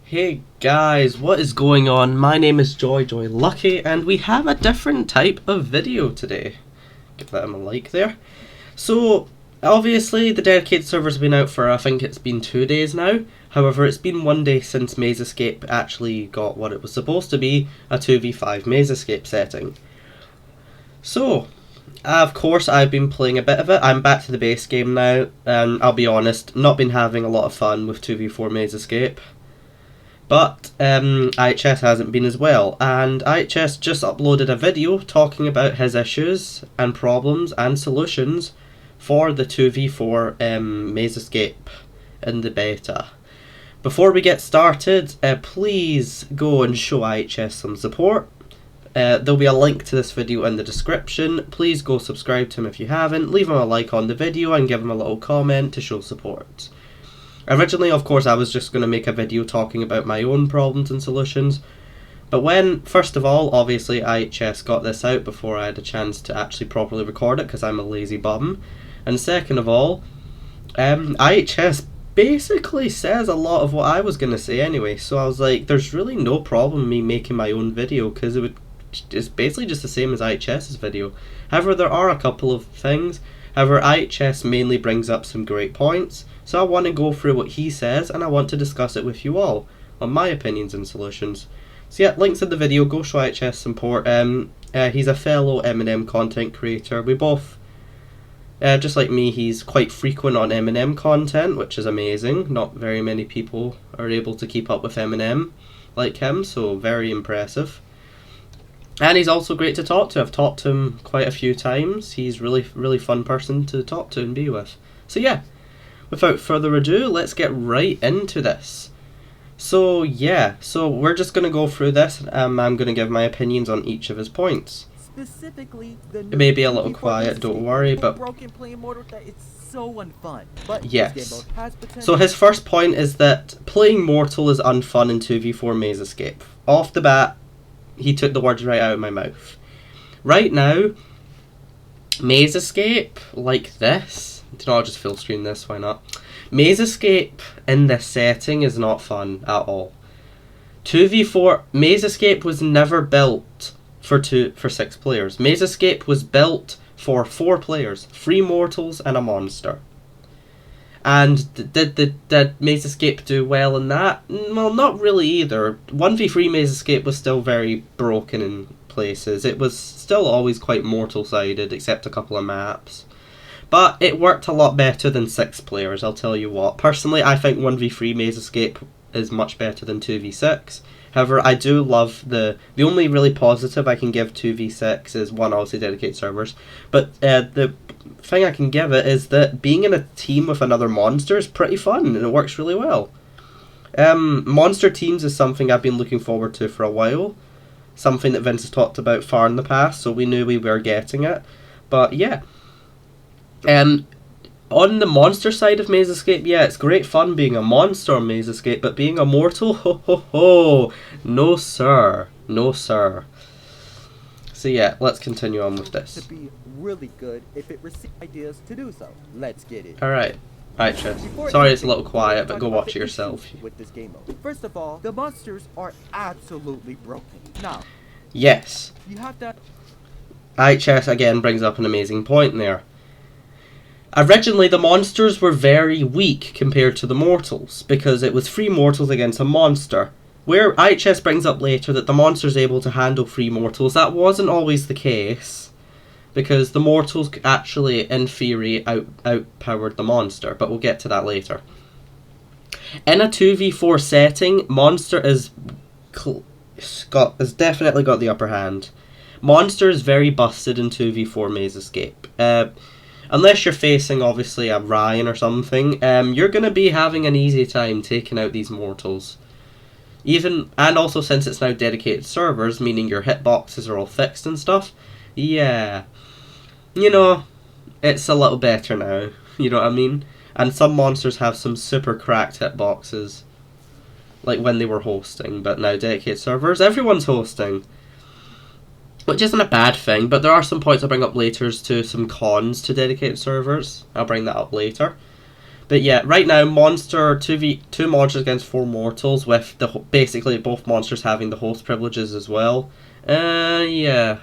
Hey guys, what is going on? My name is Joy Lucky and we have a different type of video today. Give that a like there. So, obviously the dedicated server's been out for, I think it's been 2 days now. However, it's been 1 day since Maze Escape actually got what it was supposed to be, a 2v5 Maze Escape setting. So, of course I've been playing a bit of it. I'm back to the base game now, and I'll be honest, not been having a lot of fun with 2v4 Maze Escape. But IHS hasn't been as well, and IHS just uploaded a video talking about his issues and problems and solutions for the 2v4 Maze Escape in the beta. Before we get started, please go and show IHS some support. There'll be a link to this video in the description. Please go subscribe to him if you haven't, leave him a like on the video and give him a little comment to show support. Originally, of course, I was just going to make a video talking about my own problems and solutions, but when, first of all, obviously IHS got this out before I had a chance to actually properly record it because I'm a lazy bum, and second of all, IHS basically says a lot of what I was going to say anyway, so I was like, there's really no problem me making my own video because it's basically just the same as IHS's video. However, there are a couple of things. However, IHS mainly brings up some great points, so I want to go through what he says and I want to discuss it with you all on my opinions and solutions. So yeah, links in the video, go show IHS support. He's a fellow M&M content creator. We both, just like me, he's quite frequent on M&M content, which is amazing. Not very many people are able to keep up with M&M like him, so very impressive. And he's also great to talk to. I've talked to him quite a few times. He's really fun person to talk to and be with. So yeah, without further ado, let's get right into this. So yeah, so we're just going to go through this. I'm going to give my opinions on each of his points. Specifically, It may be a little quiet, don't worry, but it's so unfun. But yes. So his first point is that playing Mortal is unfun in 2v4 Maze Escape. Off the bat, he took the words right out of my mouth. Right now, Maze Escape, like this, I'll just full screen this, why not? Maze Escape in this setting is not fun at all. 2v4, Maze Escape was never built for 6 players. Maze Escape was built for 4 players, 3 mortals and a monster. And did Maze Escape do well in that? Well, not really either. 1v3 Maze Escape was still very broken in places. It was still always quite mortal-sided, except a couple of maps. But it worked a lot better than 6 players, I'll tell you what. Personally, I think 1v3 Maze Escape is much better than 2v6. However, I do love the only really positive I can give 2v6 is one, obviously dedicated servers. But the thing I can give it is that being in a team with another monster is pretty fun and it works really well. Monster teams is something I've been looking forward to for a while. Something that Vince has talked about far in the past, so we knew we were getting it. But yeah. On the monster side of Maze Escape, yeah, it's great fun being a monster on Maze Escape, but being a mortal, ho ho ho, no sir, no sir. So yeah, let's continue on with this. To be really good if it receives ideas to do so. Let's get it. Alright, IHS. Sorry it's a little quiet, but go watch it yourself. With this game mode. First of all, the monsters are absolutely broken. Now, yes. you have that. IHS again brings up an amazing point there. Originally, the monsters were very weak compared to the mortals, because it was 3 mortals against a monster. Where IHS brings up later that the monster's able to handle 3 mortals, that wasn't always the case, because the mortals actually, in theory, outpowered the monster, but we'll get to that later. In a 2v4 setting, monster has definitely got the upper hand. Monster is very busted in 2v4 Maze Escape. Unless you're facing, obviously, a Ryan or something, you're going to be having an easy time taking out these mortals. And also since it's now dedicated servers, meaning your hitboxes are all fixed and stuff, yeah, you know, it's a little better now, you know what I mean? And some monsters have some super cracked hitboxes, like when they were hosting, but now dedicated servers, everyone's hosting. Which isn't a bad thing, but there are some points I'll bring up later to some cons to dedicated servers. I'll bring that up later. But yeah, right now, monster 2 monsters against 4 mortals, with basically both monsters having the host privileges as well. Yeah.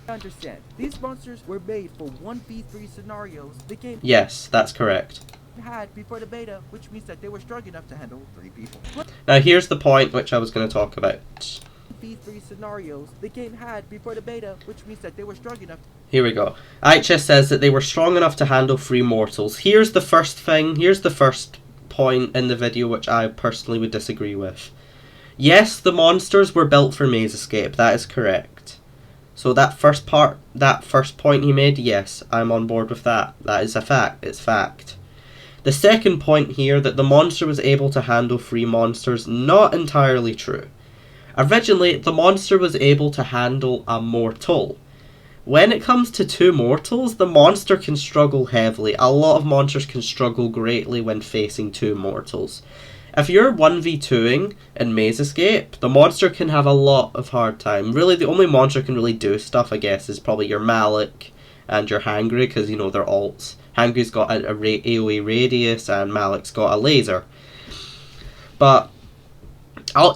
Understand, these monsters were made for 1v3 scenarios the game Yes, that's correct. had before the beta, which means that they were strong enough to handle 3 people. Now here's the point which I was going to talk about. V3 scenarios the game had before the beta, which means that they were strong enough. Here we go. IHS says that they were strong enough to handle 3 mortals. Here's the first point in the video which I personally would disagree with. Yes, the monsters were built for maze escape, that is correct. So that first point he made, yes, I'm on board with that. That is a fact, it's fact. The second point here, that the monster was able to handle 3 monsters, not entirely true. Originally, the monster was able to handle a mortal. When it comes to 2 mortals, the monster can struggle heavily. A lot of monsters can struggle greatly when facing 2 mortals. If you're 1v2ing in Maze Escape, the monster can have a lot of hard time. Really, the only monster can really do stuff, I guess, is probably your Malik and your Hangry, because, you know, they're alts. Hangry's got a AoE radius, and Malik's got a laser. But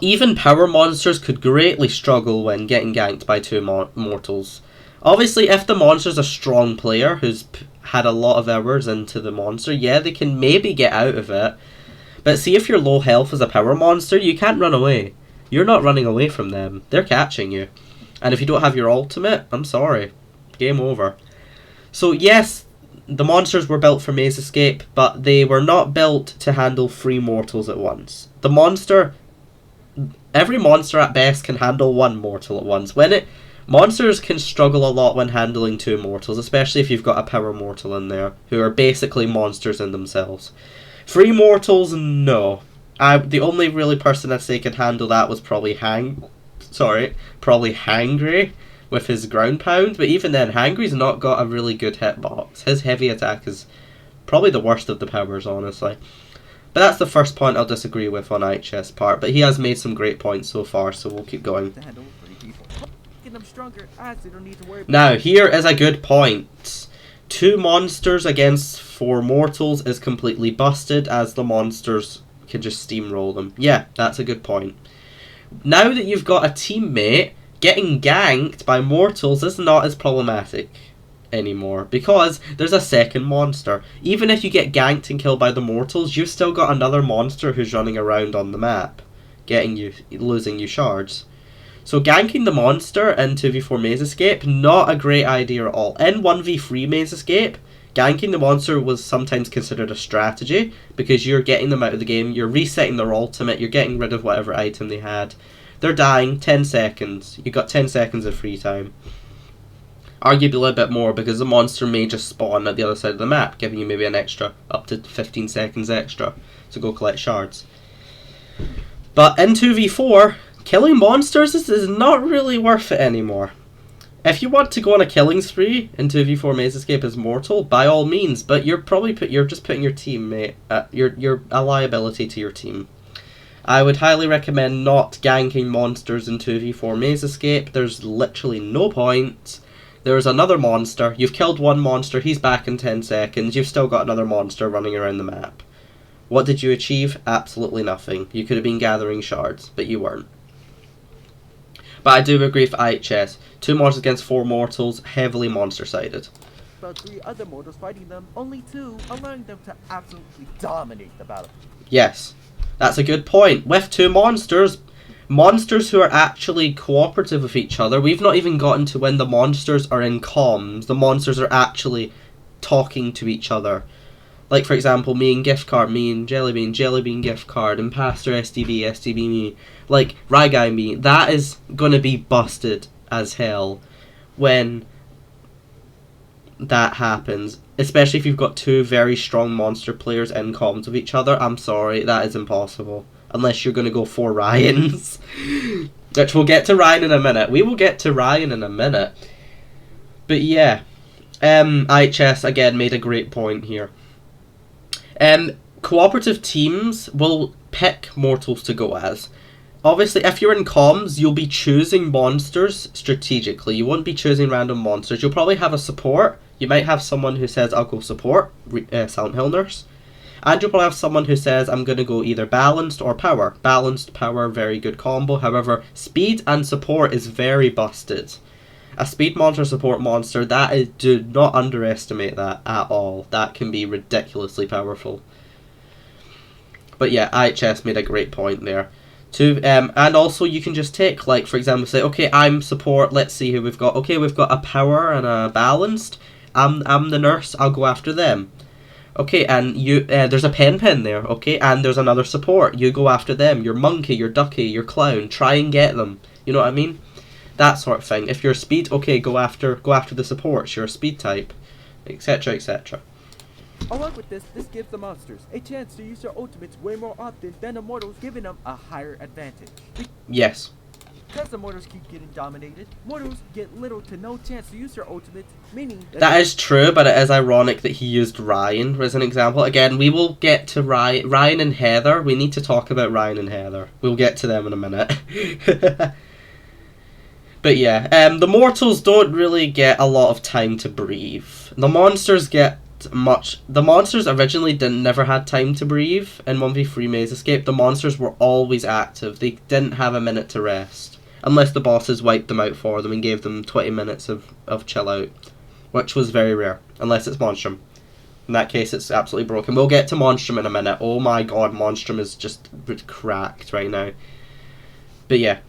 even power monsters could greatly struggle when getting ganked by 2 mortals. Obviously, if the monster's a strong player who's had a lot of hours into the monster, yeah, they can maybe get out of it. But see, if you're low health as a power monster, you can't run away. You're not running away from them. They're catching you. And if you don't have your ultimate, I'm sorry. Game over. So yes, the monsters were built for Maze Escape, but they were not built to handle 3 mortals at once. Every monster at best can handle 1 mortal at once. Monsters can struggle a lot when handling 2 mortals, especially if you've got a power mortal in there, who are basically monsters in themselves. 3 mortals, no. The only really person I'd say could handle that was probably Hangry with his ground pound, but even then, Hangry's not got a really good hitbox. His heavy attack is probably the worst of the powers, honestly. But that's the first point I'll disagree with on IHS part, but he has made some great points so far, so we'll keep going. Now, here is a good point. 2 monsters against 4 mortals is completely busted, as the monsters can just steamroll them. Yeah, that's a good point. Now that you've got a teammate, getting ganked by mortals is not as problematic anymore, because there's a second monster. Even if you get ganked and killed by the mortals, you've still got another monster who's running around on the map, losing you shards. So ganking the monster in 2v4 Maze Escape, not a great idea at all. In 1v3 Maze Escape, ganking the monster was sometimes considered a strategy, because you're getting them out of the game, you're resetting their ultimate, you're getting rid of whatever item they had. They're dying, 10 seconds. You got 10 seconds of free time. Arguably a bit more, because the monster may just spawn at the other side of the map, giving you maybe an extra, up to 15 seconds extra, to go collect shards. But in 2v4, killing monsters is not really worth it anymore. If you want to go on a killing spree in 2v4 Maze Escape as mortal, by all means, but you're just putting your teammate, you're a liability to your team. I would highly recommend not ganking monsters in 2v4 Maze Escape. There's literally no point. There's another monster. You've killed 1 monster, he's back in 10 seconds. You've still got another monster running around the map. What did you achieve? Absolutely nothing. You could have been gathering shards, but you weren't. But I do agree with IHS. 2 monsters against 4 mortals, heavily monster-sided. About 3 other mortals fighting them, only 2, allowing them to absolutely dominate the battle. Yes, that's a good point. With 2 monsters who are actually cooperative with each other, we've not even gotten to when the monsters are in comms. The monsters are actually talking to each other. Like, for example, me and Gift Card, me and Jellybean, Jellybean Gift Card, Imposter SDB, SDB me, like, Ryguy me. That is gonna be busted as hell when that happens. Especially if you've got 2 very strong monster players in comms with each other. I'm sorry, that is impossible. Unless you're gonna go for Ryans. Which we'll get to Ryan in a minute. We will get to Ryan in a minute. But yeah, IHS again made a great point here. Cooperative teams will pick mortals to go as. Obviously, if you're in comms, you'll be choosing monsters strategically. You won't be choosing random monsters. You'll probably have a support. You might have someone who says, I'll go support, Silent Hill Nurse. And you'll probably have someone who says, I'm going to go either balanced or power. Balanced, power, very good combo. However, speed and support is very busted. A speed monster support monster, that is, do not underestimate that at all. That can be ridiculously powerful. But yeah, IHS made a great point there. And also you can just take, like, for example, say, okay, I'm support, let's see who we've got. Okay, we've got a power and a balanced. I'm the nurse, I'll go after them. Okay, and you there's a pen there, okay, and there's another support. You go after them. Your monkey, your ducky, your clown, try and get them. You know what I mean? That sort of thing. If you're speed, okay, go after the supports. You're a speed type, etc., etc. Along with this gives the monsters a chance to use their ultimates way more often than the mortals, giving them a higher advantage. Yes. Because the mortals keep getting dominated, mortals get little to no chance to use their ultimates, meaning that is true, but it is ironic that he used Ryan as an example. Again, we will get to Ryan and Heather. We need to talk about Ryan and Heather. We'll get to them in a minute. But yeah, the mortals don't really get a lot of time to breathe. The monsters get much. The monsters originally never had time to breathe in 1v3 Maze Escape. The monsters were always active. They didn't have a minute to rest. Unless the bosses wiped them out for them and gave them 20 minutes of chill out. Which was very rare. Unless it's Monstrum. In that case, it's absolutely broken. We'll get to Monstrum in a minute. Oh my god, Monstrum is just cracked right now. But yeah.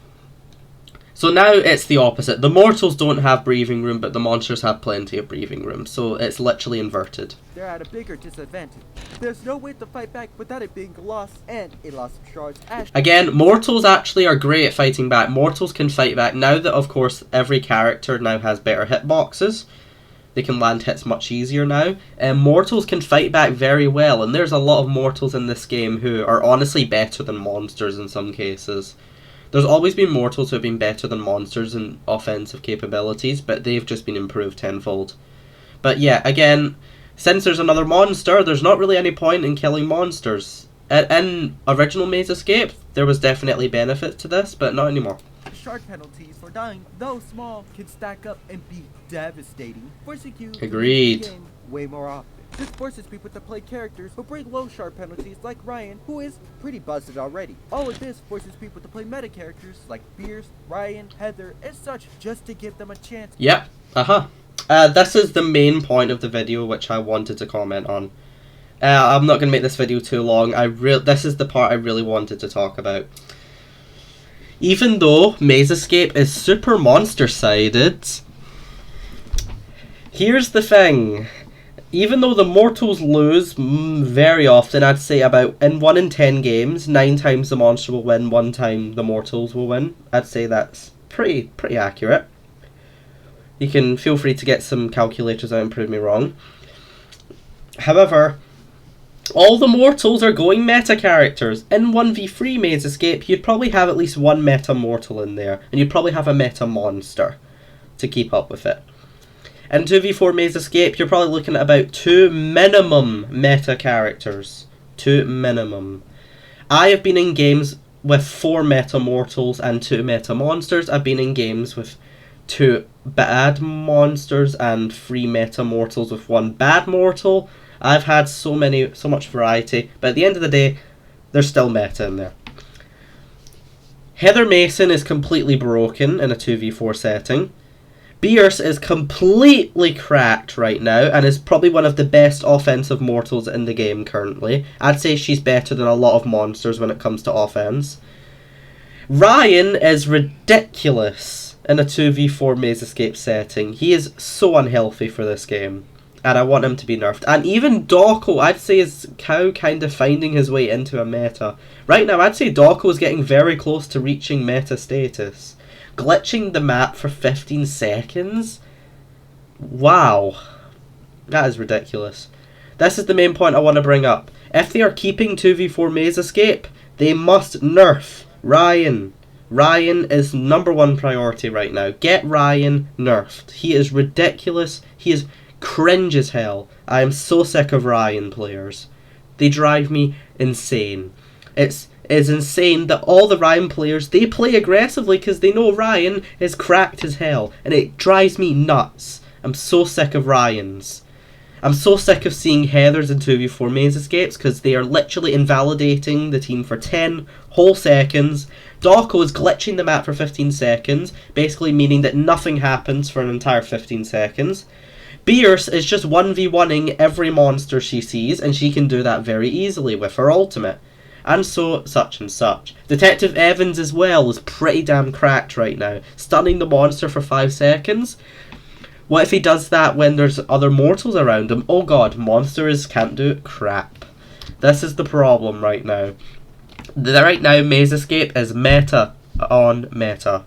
So now it's the opposite. The mortals don't have breathing room, but the monsters have plenty of breathing room. So it's literally inverted. They're at a bigger disadvantage. There's no way to fight back without it being a loss, and a loss of shards. Again, mortals actually are great at fighting back. Mortals can fight back. Now that, of course, every character now has better hitboxes, they can land hits much easier now. Mortals can fight back very well, and there's a lot of mortals in this game who are honestly better than monsters in some cases. There's always been mortals who have been better than monsters in offensive capabilities, but they've just been improved tenfold. But yeah, again, since there's another monster, there's not really any point in killing monsters. In original Maze Escape, there was definitely benefit to this, but not anymore. Shard penalties for dying, though small, can stack up and be devastating, forcing you Agreed. to use the game way more often. This forces people to play characters who bring low shard penalties like Ryan, who is pretty busted already. All of this forces people to play meta characters like Fierce, Ryan, Heather, and such, just to give them a chance. Yep, this is the main point of the video which I wanted to comment on. I'm not going to make this video too long. This is the part I really wanted to talk about. Even though Maze Escape is super monster-sided, here's the thing. Even though the mortals lose very often, I'd say about in 1 in 10 games, 9 times the monster will win, 1 time the mortals will win. I'd say that's pretty accurate. You can feel free to get some calculators out and prove me wrong. However, all the mortals are going meta characters. In 1v3 Maze Escape, you'd probably have at least 1 meta mortal in there, and you'd probably have a meta monster to keep up with it. In 2v4 Maze Escape, you're probably looking at about 2 minimum meta characters. 2 minimum. I have been in games with 4 meta mortals and 2 meta monsters. I've been in games with 2 bad monsters and 3 meta mortals with 1 bad mortal. I've had so much variety, but at the end of the day, there's still meta in there. Heather Mason is completely broken in a 2v4 setting. Bierce is completely cracked right now and is probably one of the best offensive mortals in the game currently. I'd say she's better than a lot of monsters when it comes to offense. Ryan is ridiculous in a 2v4 Maze Escape setting. He is so unhealthy for this game, and I want him to be nerfed. And even Dawko, I'd say, is kind of finding his way into a meta. Right now, I'd say Dawko is getting very close to reaching meta status. Glitching the map for 15 seconds? Wow. That is ridiculous. This is the main point I want to bring up. If they are keeping 2v4 Maze Escape, they must nerf Ryan. Ryan is #1 priority right now. Get Ryan nerfed. He is ridiculous. He is cringe as hell. I am so sick of Ryan players. They drive me insane. It's insane that all the Ryan players, they play aggressively because they know Ryan is cracked as hell, and it drives me nuts. I'm so sick of Ryans. I'm so sick of seeing Heathers in 2v4 maze escapes because they are literally invalidating the team for 10 whole seconds. Dawko is glitching the map for 15 seconds, basically meaning that nothing happens for an entire 15 seconds. Bierce is just 1v1ing every monster she sees, and she can do that very easily with her ultimate. And so, such and such. Detective Evans as well is pretty damn cracked right now, stunning the monster for 5 seconds. What if he does that when there's other mortals around him? Oh god, monsters can't do it. Crap. This is the problem right now. Right now, Maze Escape is meta on meta.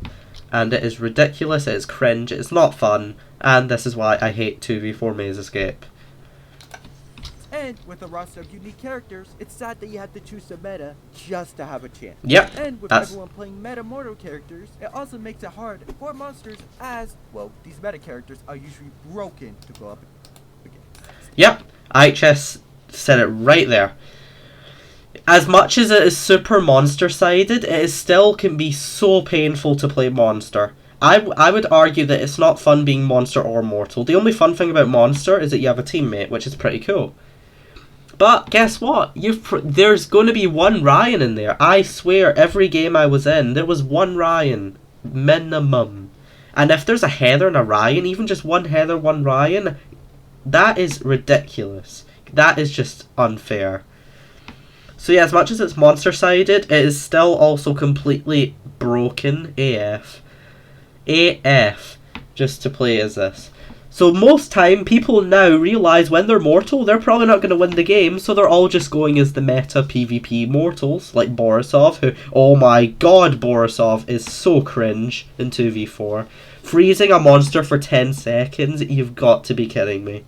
And it is ridiculous, it is cringe, it's not fun, and this is why I hate 2v4 Maze Escape. And with a roster of unique characters, it's sad that you have to choose a meta just to have a chance. Yep. And with everyone playing meta mortal characters, it also makes it hard for monsters as, well, these meta characters are usually broken to go up against. Yep. IHS said it right there. As much as it is super monster sided, it is still can be so painful to play monster. I would argue that it's not fun being monster or mortal. The only fun thing about monster is that you have a teammate, which is pretty cool. But guess what? There's going to be one Ryan in there. I swear, every game I was in, there was one Ryan. Minimum. And if there's a Heather and a Ryan, even just one Heather, one Ryan, that is ridiculous. That is just unfair. So yeah, as much as it's monster-sided, it is still also completely broken AF. AF. Just to play as this. So most time, people now realise when they're mortal, they're probably not going to win the game, so they're all just going as the meta PvP mortals, like Borisov, who, oh my god, Borisov is so cringe in 2v4. Freezing a monster for 10 seconds, you've got to be kidding me.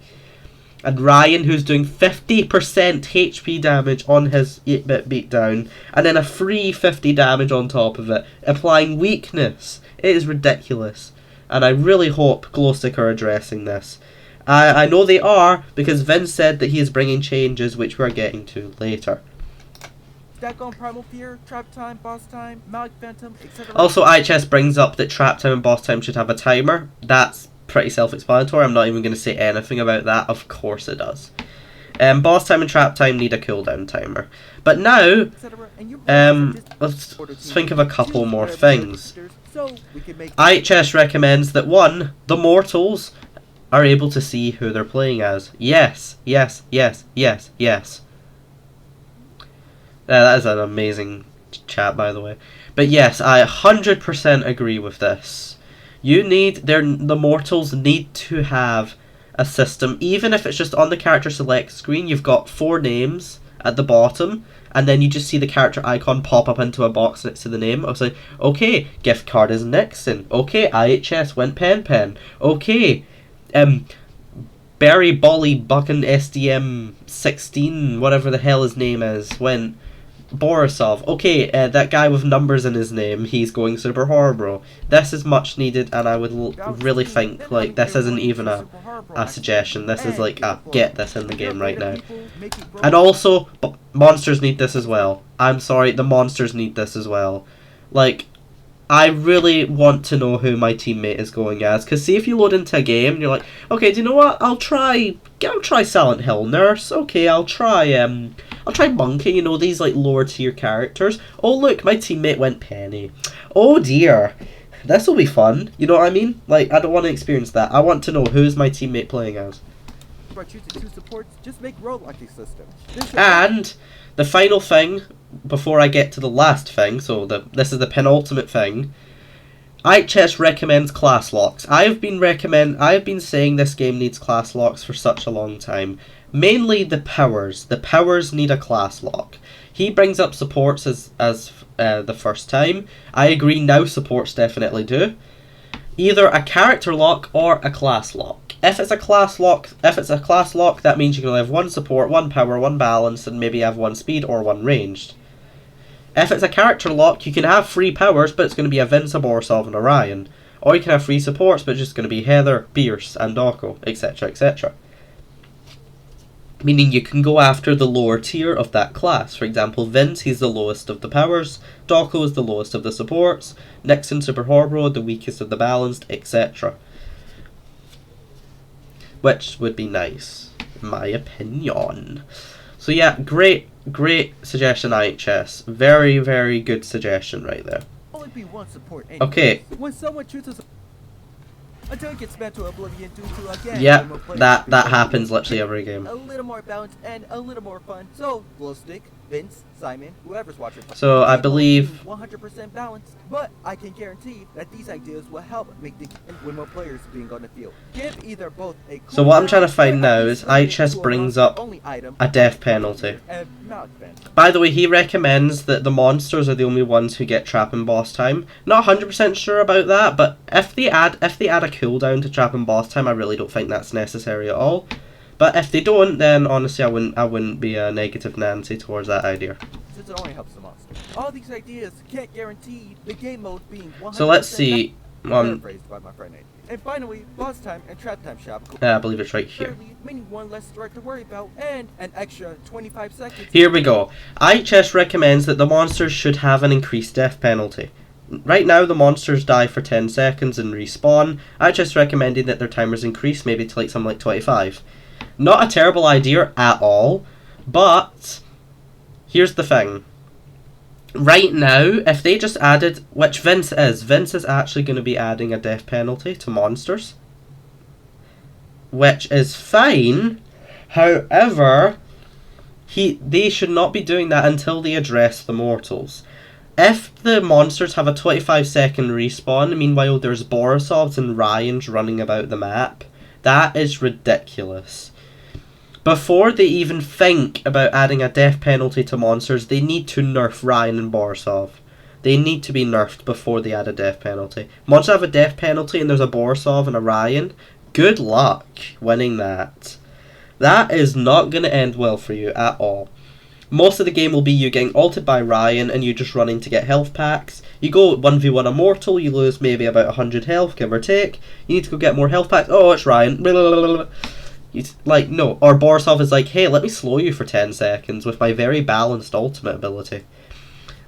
And Ryan, who's doing 50% HP damage on his 8-bit beatdown, and then a free 50 damage on top of it, applying weakness. It is ridiculous. And I really hope Glowstick are addressing this. I know they are, because Vince said that he is bringing changes, which we're getting to later. Stack on Primal Fear, Trap Time, Boss Time, Malik Phantom, etc. Also, IHS brings up that Trap Time and Boss Time should have a timer. That's pretty self-explanatory. I'm not even going to say anything about that. Of course it does. Boss Time and Trap Time need a cooldown timer. But now, let's think of a couple more things. IHS recommends that 1, the mortals are able to see who they're playing as. Yes, yes, yes, yes, yes. That is an amazing chat, by the way. But yes, I 100% agree with this. The mortals need to have a system, even if it's just on the character select screen. You've got 4 names at the bottom, and then you just see the character icon pop up into a box next to the name. I was like, okay, gift card is Nixon. Okay, IHS went Pen. Okay, Barry Bolly Buckin SDM 16, whatever the hell his name is, went Borisov. Okay, that guy with numbers in his name, he's going Super Horror. This is much needed, and I would really think, like, this isn't even a suggestion. This is like a get this in the game right now. And also, monsters need this as well. I'm sorry, the monsters need this as well. Like, I really want to know who my teammate is going as, because see if you load into a game and you're like, okay, do you know what? I'll try Silent Hill Nurse. Okay, I'll try Monkey. You know, these like lower tier characters. Oh look, my teammate went Penny. Oh dear, this will be fun. You know what I mean? Like, I don't want to experience that. I want to know who's my teammate playing as. By choosing 2 supports, just make roguelike system. And the final thing, before I get to the last thing, so this is the penultimate thing, IHS recommends class locks. I've been saying this game needs class locks for such a long time. Mainly the powers. The powers need a class lock. He brings up supports as the first time. I agree now, supports definitely do. Either a character lock or a class lock. If it's a class lock, that means you can only have 1 support, 1 power, 1 balance, and maybe have 1 speed or 1 ranged. If it's a character lock, you can have 3 powers, but it's going to be a Vince, a Borisov, and a Ryan. Or you can have 3 supports, but it's just going to be Heather, Bierce, and Dawko, etc, etc. Meaning you can go after the lower tier of that class. For example, Vince, he's the lowest of the powers, Dawko is the lowest of the supports, Nixon, Super Horror, the weakest of the balanced, etc. Which would be nice. my opinion. So yeah, great suggestion, IHS. Very, very good suggestion right there. Only be one support Okay. When someone chooses until it gets spent to oblivion due to again. Yep, that happens literally every game. A little more balance and a little more fun. So, Glowstick, Vince, Simon, whoever's watching. So I believe 100% balanced, but I can guarantee that these ideas will help make the game with more players being on the field. Give either both a cool so what I'm trying to find now is IHS brings up a death penalty. By the way, he recommends that the monsters are the only ones who get trap and boss time. Not 100% sure about that, but if they add a cooldown to trap and boss time, I really don't think that's necessary at all. But if they don't, then honestly, I wouldn't be a negative Nancy towards that idea. Since it only helps the monster. All these ideas can't guarantee the game mode being 100%. So let's see. Paraphrased by my friend. And finally, boss time and trap time shop. I believe it's right here. Thirdly, meaning one less threat to worry about, and an extra 25 seconds. Here we go. IHS recommends that the monsters should have an increased death penalty. Right now, the monsters die for 10 seconds and respawn. IHS recommending that their timers increase, maybe to like something like 25. Not a terrible idea at all, but here's the thing. Right now, if they just added, which Vince is actually going to be adding a death penalty to monsters, which is fine. However, they should not be doing that until they address the mortals. If the monsters have a 25-second respawn, meanwhile there's Borisovs and Ryans running about the map, that is ridiculous. Before they even think about adding a death penalty to monsters, they need to nerf Ryan and Borisov. They need to be nerfed before they add a death penalty. Monsters have a death penalty and there's a Borisov and a Ryan. Good luck winning that. That is not going to end well for you at all. Most of the game will be you getting ulted by Ryan and you just running to get health packs. You go 1v1 a mortal, you lose maybe about 100 health, give or take. You need to go get more health packs. Oh, it's Ryan. Like, no. Or Borisov is like, hey, let me slow you for 10 seconds with my very balanced ultimate ability.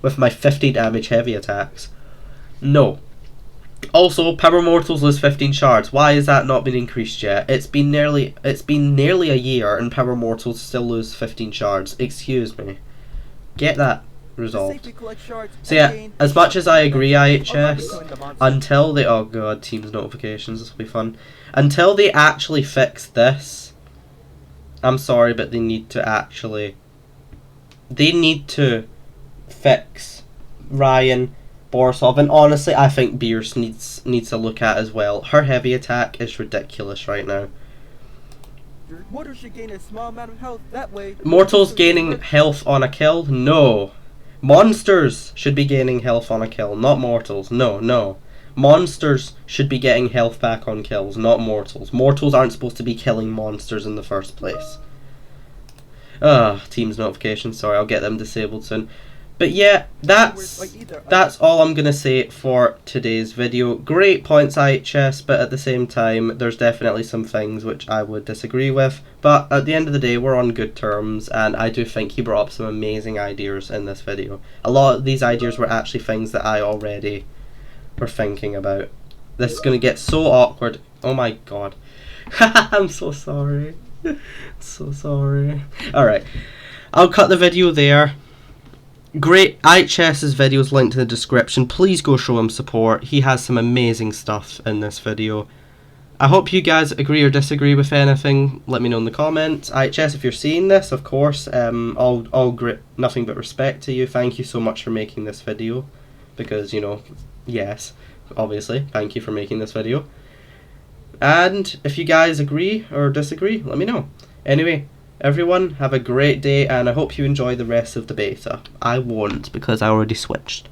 With my 50 damage heavy attacks. No. Also, Power Mortals lose 15 shards. Why has that not been increased yet? It's been nearly a year and Power Mortals still lose 15 shards. Excuse me. Get that resolved. So yeah, as much as I agree, IHS, until they... Oh god, Teams notifications, this will be fun. Until they actually fix this, I'm sorry, but they need to actually... They need to fix Ryan, Borisov, and honestly, I think Beers needs to look at as well. Her heavy attack is ridiculous right now. Mortals should gain a small amount of health that way. Mortals gaining health on a kill? No. Monsters should be gaining health on a kill, not mortals. No. Monsters should be getting health back on kills, not mortals. Mortals aren't supposed to be killing monsters in the first place. Teams notifications, sorry, I'll get them disabled soon. But yeah, that's all I'm going to say for today's video. Great points, IHS, but at the same time, there's definitely some things which I would disagree with. But at the end of the day, we're on good terms, and I do think he brought up some amazing ideas in this video. A lot of these ideas were actually things that I already were thinking about. This is going to get so awkward. Oh my god. I'm so sorry. So sorry. Alright, I'll cut the video there. Great, IHS's video is linked in the description. Please go show him support. He has some amazing stuff in this video. I hope you guys agree or disagree with anything. Let me know in the comments. IHS, if you're seeing this, of course, nothing but respect to you. Thank you so much for making this video. Because, you know, yes, obviously, thank you for making this video. And if you guys agree or disagree, let me know. Anyway, everyone, have a great day, and I hope you enjoy the rest of the beta. I won't, because I already switched.